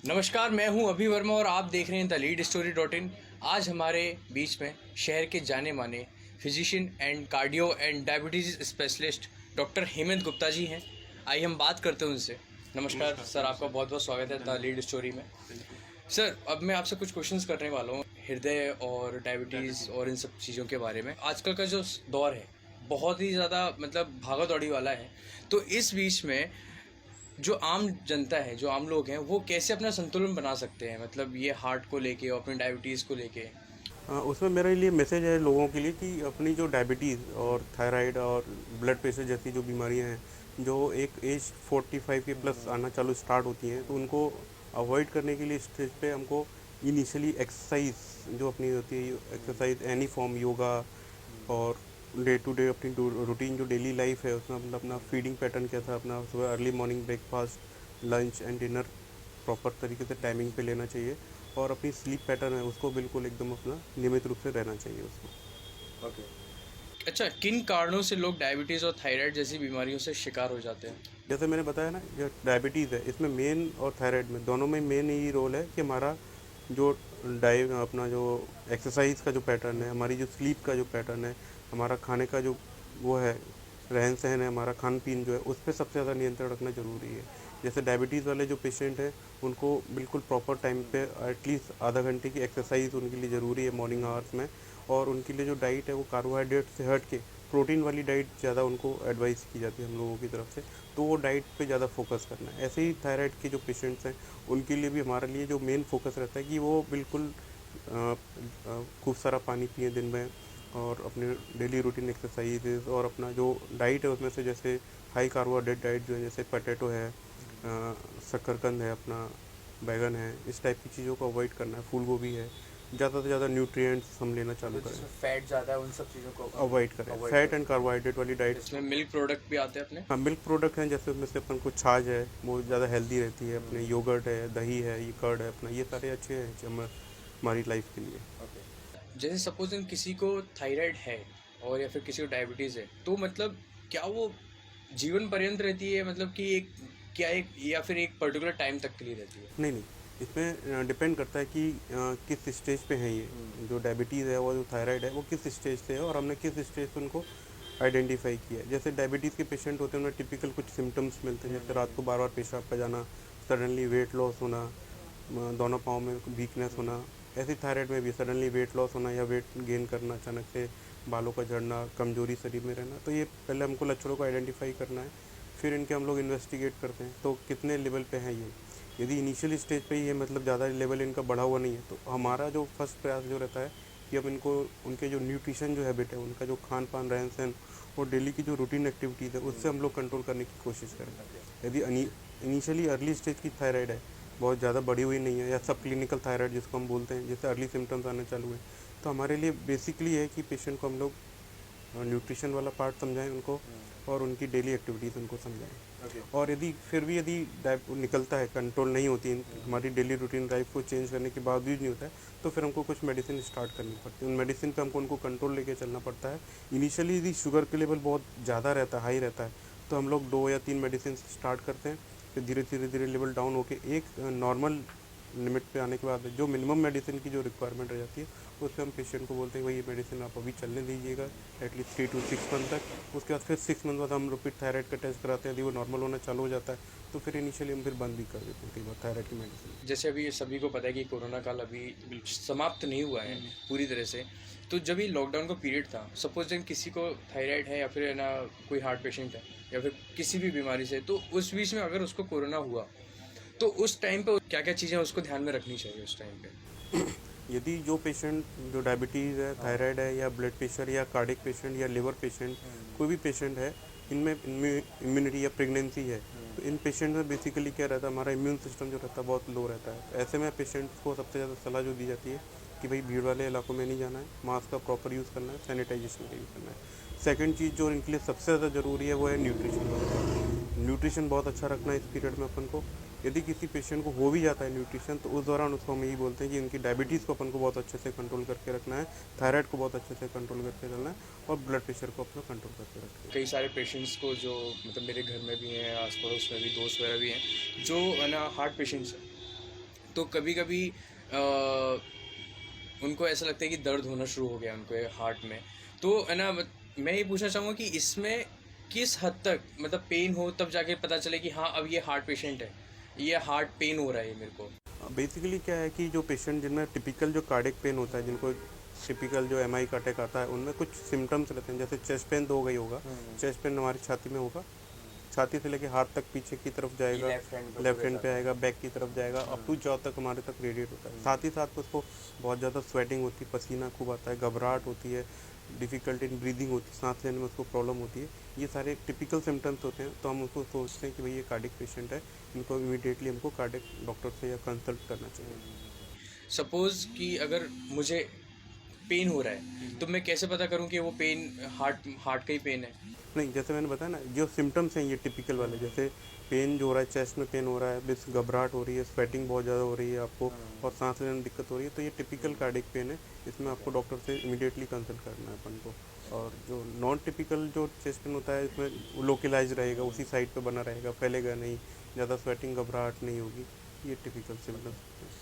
नमस्कार, मैं हूं अभि वर्मा और आप देख रहे हैं the lead story dot in. आज हमारे बीच में शहर के जाने माने physician and cardio and diabetes specialist doctor Hemant Gupta ji हैं। आइए हम बात करते हैं उनसे। नमस्कार सर, आपका बहुत बहुत स्वागत है द लीड स्टोरी में। सर, अब मैं आपसे कुछ क्वेश्चंस करने वाला हूँ हृदय और डायबिटीज़ और इन सब चीज़ों के बारे में। आजकल का जो दौर है बहुत ही ज़्यादा भागा दौड़ी वाला है, तो इस बीच में जो आम जनता है, जो आम लोग हैं, वो कैसे अपना संतुलन बना सकते हैं, ये हार्ट को लेके और अपनी डायबिटीज़ को लेके। उसमें मेरे लिए मैसेज है लोगों के लिए कि अपनी जो डायबिटीज़ और थायराइड और ब्लड प्रेशर जैसी जो बीमारियां हैं जो एक एज 45 के प्लस आना चालू स्टार्ट होती हैं, तो उनको अवॉइड करने के लिए स्टेज पे हमको इनिशियली एक्सरसाइज जो अपनी होती है, एक्सरसाइज एनी फॉर्म, योगा और डे टू डे अपनी रूटीन जो डेली लाइफ है उसमें अपना फीडिंग पैटर्न कैसा, अपना सुबह early morning breakfast, lunch and dinner proper तरीके से टाइमिंग पे लेना चाहिए और अपनी स्लीप पैटर्न है उसको बिल्कुल एकदम अपना नियमित रूप से रहना चाहिए उसमें। ओके। अच्छा, किन कारणों से लोग डायबिटीज़ और थायराइड जैसी बीमारियों से शिकार हो जाते हैं? जैसे मैंने बताया ना, जो डायबिटीज़ है इसमें मेन और थायराइड में दोनों में मेन यही रोल है कि हमारा जो अपना जो एक्सरसाइज का जो पैटर्न है, हमारी जो स्लीप का जो पैटर्न है, हमारा खाने का जो वो है, रहन सहन है, हमारा खान पीन जो है, उस पर सबसे ज़्यादा नियंत्रण रखना ज़रूरी है। जैसे डायबिटीज़ वाले जो पेशेंट हैं उनको बिल्कुल प्रॉपर टाइम पे एटलीस्ट आधा घंटे की एक्सरसाइज उनके लिए ज़रूरी है मॉर्निंग आवर्स में। और उनके लिए जो डाइट है वो कार्बोहाइड्रेट से हट के प्रोटीन वाली डाइट ज़्यादा उनको एडवाइस की जाती है हम लोगों की तरफ से, तो वो डाइट पे ज़्यादा फोकस करना है। ऐसे ही थायराइड के जो पेशेंट्स हैं उनके लिए भी हमारे लिए जो मेन फोकस रहता है कि वो बिल्कुल खूब सारा पानी पिए दिन में और अपने डेली रूटीन एक्सरसाइजेज और अपना जो डाइट है उसमें से जैसे हाई कार्बोहाइड्रेट डाइट जो है, जैसे पटेटो है, शकरकंद है, अपना बैगन है, इस टाइप की चीज़ों को अवॉइड करना है। फूल गोभी है, ज़्यादा से ज़्यादा न्यूट्रिएंट्स हम लेना चालू करें, फैट ज़्यादा है उन सब चीज़ों को अवॉइड करें फैट एंड कार्बोहाइड्रेट वाली डाइट। इसमें मिल्क प्रोडक्ट भी आते हैं अपने। हाँ, मिल्क प्रोडक्ट हैं, जैसे उसमें से अपन को छाछ है वो ज़्यादा हेल्दी रहती है, अपने योगर्ट है, दही है, ये कर्ड है अपना, ये सारे अच्छे हैं हमारी लाइफ के लिए। ओके। जैसे सपोज इन किसी को थायराइड है और या फिर किसी को डायबिटीज़ है, तो क्या वो जीवन पर्यंत रहती है, कि एक क्या एक या फिर एक पर्टिकुलर टाइम तक के लिए रहती है? नहीं नहीं, इसमें डिपेंड करता है कि किस स्टेज पे है ये, जो डायबिटीज़ है और जो थायराइड है वो किस स्टेज से है और हमने किस स्टेज पे उनको आइडेंटिफाई किया है। जैसे डायबिटीज़ के पेशेंट होते हैं उन्हें टिपिकल कुछ सिम्टम्स मिलते हैं, जैसे रात को बार बार पेशाब का जाना, सडनली वेट लॉस होना, दोनों पाँव में वीकनेस होना। ऐसे थायराइड में भी सडनली वेट लॉस होना या वेट गेन करना, अचानक से बालों का झड़ना, कमजोरी शरीर में रहना। तो ये पहले हमको लक्षणों को आइडेंटिफाई करना है, फिर इनके हम लोग इन्वेस्टिगेट करते हैं तो कितने लेवल पे है ये। यदि इनिशियल स्टेज पे ही है, ज़्यादा लेवल इनका बढ़ा हुआ नहीं है, तो हमारा जो फर्स्ट प्रयास जो रहता है कि अब इनको उनके जो न्यूट्रिशन जो हैबिट है, उनका जो खान पान, रहन सहन और डेली की जो रूटीन एक्टिविटीज़ है उससे हम लोग कंट्रोल करने की कोशिश करें। यदि इनिशियली अर्ली स्टेज की थायराइड है, बहुत ज़्यादा बढ़ी हुई नहीं है, या सब क्लिनिकल थायराइड जिसको हम बोलते हैं, जैसे अर्ली सिम्टम्स आने चालू हैं, तो हमारे लिए बेसिकली है कि पेशेंट को हम लोग न्यूट्रिशन वाला पार्ट समझाएं उनको और उनकी डेली एक्टिविटीज़ उनको समझाएं। और यदि निकलता है, कंट्रोल नहीं होती, हमारी डेली रूटीन लाइफ को चेंज करने के बावजूद नहीं होता है, तो फिर हमको कुछ मेडिसिन स्टार्ट करनी पड़ती है। उन मेडिसिन पे हमको उनको कंट्रोल लेके चलना पड़ता है। इनिशियली यदि शुगर के लेवल बहुत ज़्यादा रहता है, हाई रहता है, तो हम लोग 2 या 3 मेडिसिन स्टार्ट करते हैं, फिर धीरे धीरे लेवल डाउन होकर एक नॉर्मल लिमिट पे आने के बाद जो मिनिमम मेडिसिन की जो रिक्वायरमेंट रह जाती है, उससे हम पेशेंट को बोलते हैं भाई ये मेडिसिन आप अभी चलने दीजिएगा एटलीस्ट 3 to 6 मंथ तक। उसके बाद फिर 6 मंथ बाद हम रिपीट थायराइड का टेस्ट कराते हैं, यदि वो नॉर्मल होना चालू हो जाता है तो फिर इनिशियली हम फिर बंद भी कर देते हैं कई बार थायराइड की मेडिसिन। जैसे अभी सभी को पता है कि कोरोना काल अभी समाप्त नहीं हुआ है पूरी तरह से, तो जब ये लॉकडाउन का पीरियड था, सपोज किसी को थायराइड है या फिर है ना कोई हार्ट पेशेंट है या फिर किसी भी बीमारी से, तो उस बीच में अगर उसको कोरोना हुआ तो उस टाइम पे क्या क्या चीज़ें उसको ध्यान में रखनी चाहिए उस टाइम पे? यदि जो पेशेंट जो डायबिटीज़ है, थायराइड है, या ब्लड प्रेशर या कार्डिक पेशेंट या लिवर पेशेंट, कोई भी पेशेंट है, इनमें इम्यूनिटी या प्रेगनेंसी है, तो इन पेशेंट में बेसिकली क्या रहता है, हमारा इम्यून सिस्टम जो रहता है बहुत लो रहता है। ऐसे में पेशेंट्स को सबसे ज़्यादा सलाह जो दी जाती है कि भाई भीड़ वाले इलाकों में नहीं जाना है, मास्क का प्रॉपर यूज़ करना है, सैनिटाइजेशन का यूज़ करना है। सेकंड चीज़ जो इनके लिए सबसे ज़्यादा ज़रूरी है वो है न्यूट्रिशन। न्यूट्रिशन बहुत अच्छा रखना है इस पीरियड में अपन को। यदि किसी पेशेंट को हो भी जाता है न्यूट्रिशन, तो उस दौरान उसको हम यही बोलते हैं कि उनकी डायबिटीज़ को अपन को बहुत अच्छे से कंट्रोल करके रखना है, थायराइड को बहुत अच्छे से कंट्रोल करके चलना है और ब्लड प्रेशर को अपना कंट्रोल करके रखना है। कई सारे पेशेंट्स को जो मेरे घर में भी हैं, आस पड़ोस में भी दोस्त वगैरह भी हैं, जो है ना हार्ट पेशेंट्स हैं, तो कभी कभी उनको ऐसा लगता है कि दर्द होना शुरू हो गया उनको हार्ट में। तो है ना, मैं ये पूछना चाहूँगा कि इसमें किस हद तक मतलब पेन हो तब जाके पता चले कि हाँ अब ये हार्ट पेशेंट है, ये हार्ट पेन हो रहा है ये मेरे को। बेसिकली क्या है कि जो पेशेंट जिनमें टिपिकल जो कार्डिक पेन होता है, जिनको टिपिकल जो एमआई का अटैक आता है, उनमें कुछ सिम्टम्स रहते हैं। जैसे चेस्ट पेन तो हो गई होगा, चेस्ट पेन हमारी छाती में होगा, छाती से लेके हाथ तक पीछे की तरफ जाएगा, लेफ्ट हैंड पे आएगा, बैक की तरफ जाएगा, अप टू जॉ तक हमारे तक रेडिएट होता है। साथ ही साथ उसको बहुत ज़्यादा स्वेटिंग होती है, पसीना खूब आता है, घबराहट होती है, डिफ़िकल्टी इन ब्रीदिंग होती है, सांस लेने में उसको प्रॉब्लम होती है। ये सारे टिपिकल सिम्टम्स होते हैं। तो हम उसको सोचते हैं कि भाई ये कार्डिक पेशेंट है, इनको इमीडिएटली हमको कार्डिक डॉक्टर से या कंसल्ट करना चाहिए। सपोज कि अगर मुझे पेन हो रहा है तो मैं कैसे पता करूं कि वो पेन हार्ट हार्ट का ही पेन है? नहीं, जैसे मैंने बताया ना, जो सिम्टम्स हैं ये टिपिकल वाले, जैसे पेन जो हो रहा है, चेस्ट में पेन हो रहा है, बस घबराहट हो रही है, स्वेटिंग बहुत ज़्यादा हो रही है आपको, और सांस लेने में दिक्कत हो रही है, तो ये टिपिकल कार्डिक पेन है। इसमें आपको डॉक्टर से इमीडिएटली कंसल्ट करना है अपन को। और जो नॉन टिपिकल जो चेस्ट पेन होता है, इसमें लोकलाइज रहेगा, उसी साइड पे बना रहेगा, फैलेगा नहीं, ज़्यादा स्वेटिंग घबराहट नहीं होगी। ये टिपिकल सिम्टम्स होते हैं।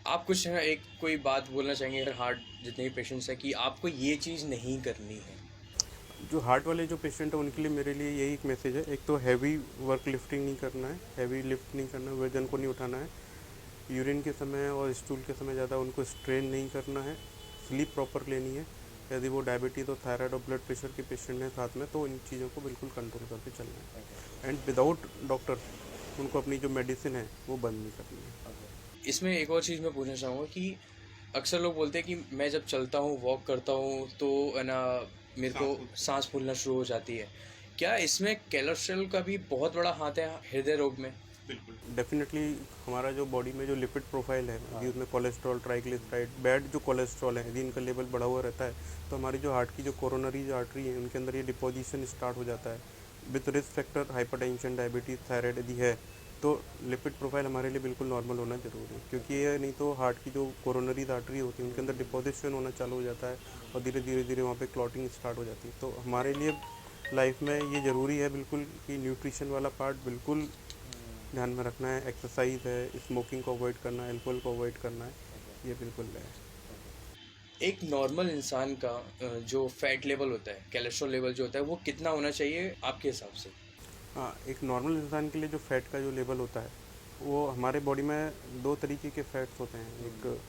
आप कुछ एक कोई बात बोलना चाहेंगे हार्ट जितने भी पेशेंट्स हैं कि आपको ये चीज़ नहीं करनी है? जो हार्ट वाले जो पेशेंट है उनके लिए मेरे लिए यही एक मैसेज है। एक तो हैवी वर्क लिफ्टिंग नहीं करना है, हैवी लिफ्ट नहीं करना है, वजन को नहीं उठाना है, यूरिन के समय और स्टूल के समय ज़्यादा उनको स्ट्रेन नहीं करना है, स्लीप प्रॉपर लेनी है। यदि वो डायबिटीज़ और थायराइड और ब्लड प्रेशर के पेशेंट हैं साथ में, तो इन चीज़ों को बिल्कुल कंट्रोल करके चलना है। एंड विदाउट डॉक्टर उनको अपनी जो मेडिसिन है वो बंद नहीं करनी है। इसमें एक और चीज़ मैं पूछना चाहूँगा कि अक्सर लोग बोलते हैं कि मैं जब चलता हूँ वॉक करता हूँ तो है ना मेरे को सांस फूलना शुरू हो जाती है। क्या इसमें कोलेस्ट्रॉल का भी बहुत बड़ा हाथ है हृदय रोग में? बिल्कुल, डेफिनेटली। हमारा जो बॉडी में जो लिपिड प्रोफाइल है, यदि उसमें कोलेस्ट्रॉल, ट्राइग्लिसराइड, बैड जो कोलेस्ट्रॉल है, यदि इनका लेवल बढ़ा हुआ रहता है, तो हमारी जो हार्ट की जो कोरोनरी आर्टरी है उनके अंदर ये डिपोजिशन स्टार्ट हो जाता है। With risk factor hypertension, diabetes, thyroid यदि है, तो लिपिड प्रोफाइल हमारे लिए बिल्कुल नॉर्मल होना ज़रूरी है। क्योंकि ये नहीं तो हार्ट की जो कोरोनरी आर्टरी होती है उनके अंदर डिपोजिशन होना चालू हो जाता है, और धीरे धीरे धीरे वहाँ पे क्लॉटिंग स्टार्ट हो जाती है। तो हमारे लिए लाइफ में ये ज़रूरी है बिल्कुल कि न्यूट्रिशन वाला पार्ट बिल्कुल ध्यान में रखना है। एक्सरसाइज है, स्मोकिंग को अवॉइड करना है, अल्कोहल को अवॉइड करना है, ये बिल्कुल है। एक नॉर्मल इंसान का जो फैट लेवल होता है, कोलेस्ट्रॉल लेवल जो होता है, वो कितना होना चाहिए आपके हिसाब से? हाँ, एक नॉर्मल इंसान के लिए जो फैट का जो लेवल होता है, वो हमारे बॉडी में दो तरीके के फैट्स होते हैं। एक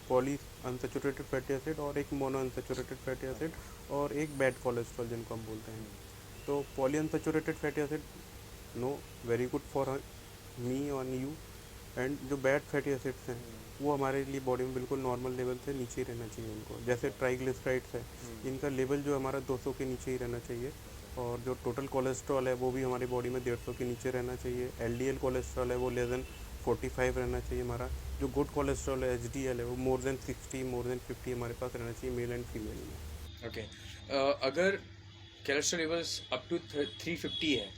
पॉली अनसेचुरेटेड फैटी एसिड और एक मोनो अनसेचुरेटेड फैटी एसिड, और एक बैड कोलेस्ट्रॉल जिनको हम बोलते हैं। तो poly unsaturated fatty acid know very good for me और यू, एंड जो बैड फैटी एसिड्स हैं वो हमारे लिए बॉडी में बिल्कुल नॉर्मल लेवल से नीचे ही रहना चाहिए उनको। जैसे ट्राइग्लिसराइड्स है, इनका लेवल जो हमारा 200 के नीचे ही रहना चाहिए, और जो टोटल कोलेस्ट्रॉल है वो भी हमारी बॉडी में 150 के नीचे रहना चाहिए। एलडीएल कोलेस्ट्रॉल है वो लेस देन 45 रहना चाहिए हमारा। जो गुड कोलेस्ट्रॉल है एचडीएल है वो मोर देन 60, मोर देन 50 हमारे पास रहना चाहिए मेल एंड फीमेल में। ओके। अगर कोलेस्ट्रॉल लेवल्स अप टू 350 है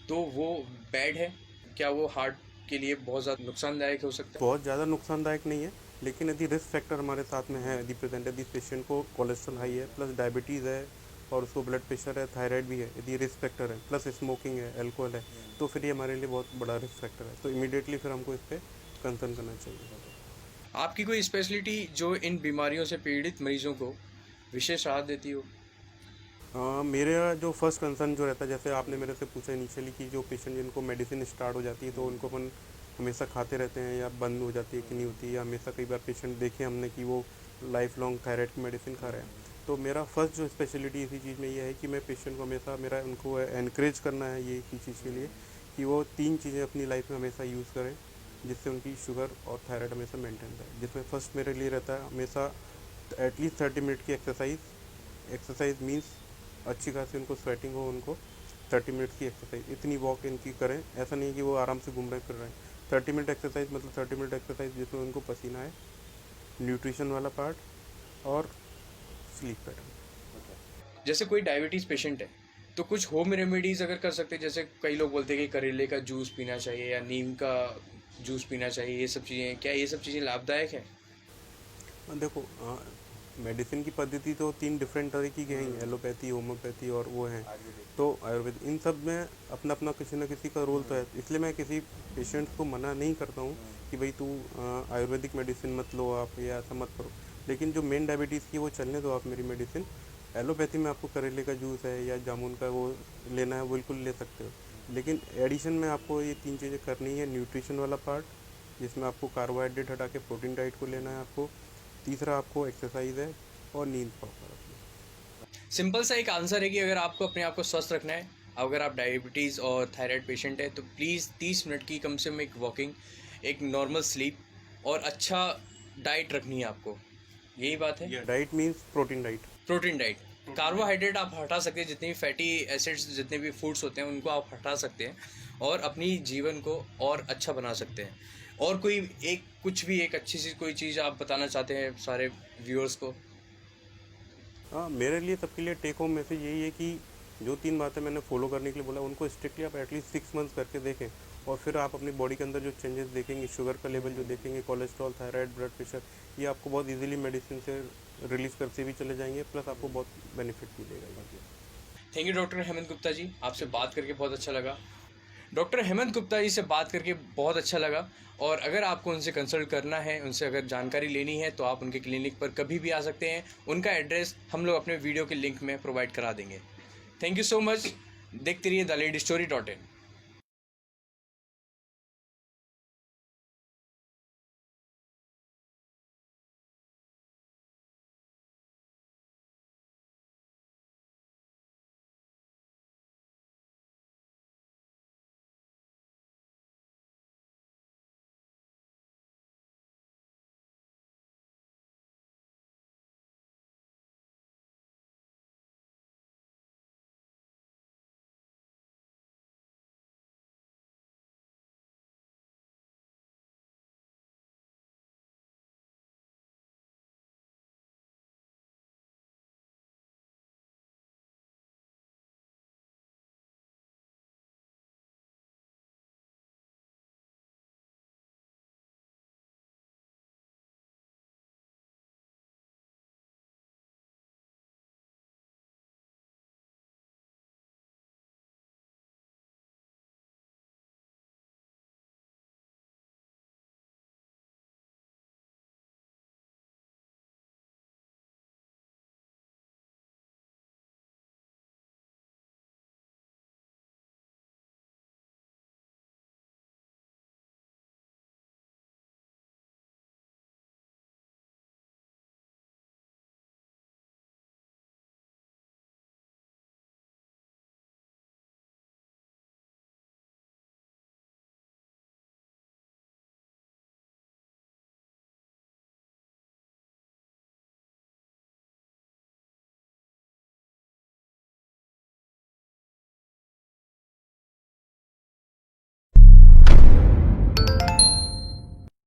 तो वो बैड है? क्या वो हार्ट के लिए बहुत ज़्यादा नुकसानदायक हो सकता है? बहुत ज़्यादा नुकसानदायक नहीं है, लेकिन यदि रिस्क फैक्टर हमारे साथ में है, यदि प्रेजेंट, यदि पेशेंट को कोलेस्ट्रॉल हाई है, प्लस डायबिटीज़ है, और उसको ब्लड प्रेशर है, थायराइड भी है, यदि रिस्क फैक्टर है, प्लस स्मोकिंग है, अल्कोहल है, तो फिर ये हमारे लिए बहुत बड़ा रिस्क फैक्टर है। तो इमीडिएटली फिर हमको इस पर कंसर्न करना चाहिए। आपकी कोई स्पेशलिटी जो इन बीमारियों से पीड़ित मरीजों को विशेष राहत देती हो? मेरा जो फर्स्ट कंसर्न जो रहता है, जैसे आपने मेरे से पूछा इनिशियली कि जो पेशेंट जिनको मेडिसिन स्टार्ट हो जाती है तो उनको अपन हमेशा खाते रहते हैं या बंद हो जाती है कि नहीं होती, या हमेशा कई बार पेशेंट देखे हमने कि वो लाइफ लॉन्ग थायराइड की मेडिसिन खा रहे हैं। तो मेरा फर्स्ट जो स्पेशलिटी इसी चीज़ में ये है कि मैं पेशेंट को हमेशा मेरा उनको एनकरेज करना है ये इसी चीज़ के लिए कि वो 3 चीज़ें अपनी लाइफ में हमेशा यूज़ करें जिससे उनकी शुगर और थायराइड हमेशा मेंटेन रहे। जिसमें फर्स्ट मेरे लिए रहता है हमेशा एटलीस्ट 30 मिनट की एक्सरसाइज मीन्स अच्छी खासी उनको स्वेटिंग हो, उनको 30 मिनट की एक्सरसाइज, इतनी वॉक इनकी करें। ऐसा नहीं कि वो आराम से घूम रहे फिर रहे हैं। 30 मिनट एक्सरसाइज मतलब 30 मिनट एक्सरसाइज जिसमें उनको पसीना है, न्यूट्रिशन वाला पार्ट और स्लीप पैटर्न। जैसे कोई डायबिटीज़ पेशेंट है तो कुछ होम रेमेडीज़ अगर कर सकते हैं, जैसे कई लोग बोलते हैं कि करेले का जूस पीना चाहिए या नीम का जूस पीना चाहिए, ये सब चीज़ें, क्या ये सब चीज़ें लाभदायक है? देखो, मेडिसिन की पद्धति तो 3 डिफरेंट तरीके की हैं, एलोपैथी, होम्योपैथी और वो हैं। तो आयुर्वेद, इन सब में अपना अपना किसी न किसी का रोल तो है। इसलिए मैं किसी पेशेंट्स को मना नहीं करता हूँ कि भाई तू आयुर्वेदिक मेडिसिन मत लो आप, या ऐसा मत करो। लेकिन जो मेन डायबिटीज़ की वो चलने दो आप मेरी मेडिसिन। एलोपैथी में आपको करेले का जूस है या जामुन का वो लेना है, बिल्कुल ले सकते हो। लेकिन एडिशन में आपको ये 3 चीज़ें करनी है। न्यूट्रिशन वाला पार्ट, जिसमें आपको कार्बोहाइड्रेट हटा के प्रोटीन डाइट को लेना है आपको। तीसरा आपको एक्सरसाइज है, और नींद प्रॉपर अपनी। सिंपल सा एक आंसर है कि अगर आपको अपने आप को स्वस्थ रखना है, अगर आप डायबिटीज़ और थायराइड पेशेंट है, तो प्लीज़ 30 मिनट की कम से कम एक वॉकिंग, एक नॉर्मल स्लीप और अच्छा डाइट रखनी है आपको। यही बात है। Diet means protein diet. Protein diet, carbohydrate आप हटा सकते हैं, जितनी भी फैटी एसिड्स, जितने भी फूड्स होते हैं उनको आप हटा सकते हैं और अपनी जीवन को और अच्छा बना सकते हैं। और कोई एक कुछ भी एक अच्छी सी कोई चीज़ आप बताना चाहते हैं सारे व्यूअर्स को? हाँ, मेरे लिए सबके लिए टेक होम मैसेज यही है कि जो 3 बातें मैंने फॉलो करने के लिए बोला, उनको स्ट्रिक्टली आप एटलीस्ट 6 मंथ्स करके देखें, और फिर आप अपनी बॉडी के अंदर जो चेंजेस देखेंगे, शुगर का लेवल जो देखेंगे, कोलेस्ट्रॉल, थायराइड, ब्लड प्रेशर, ये आपको बहुत इजीली मेडिसिन से रिलीज़ करते भी चले जाएंगे, प्लस आपको बहुत बेनिफिट मिलेगा। Thank you doctor Hemant Gupta ji, आपसे बात करके बहुत अच्छा लगा। डॉक्टर हेमंत गुप्ता जी से बात करके बहुत अच्छा लगा। और अगर आपको उनसे कंसल्ट करना है, उनसे अगर जानकारी लेनी है, तो आप उनके क्लिनिक पर कभी भी आ सकते हैं। उनका एड्रेस हम लोग अपने वीडियो के लिंक में प्रोवाइड करा देंगे। Thank you so much. देखते रहिए द लेडी स्टोरी .in।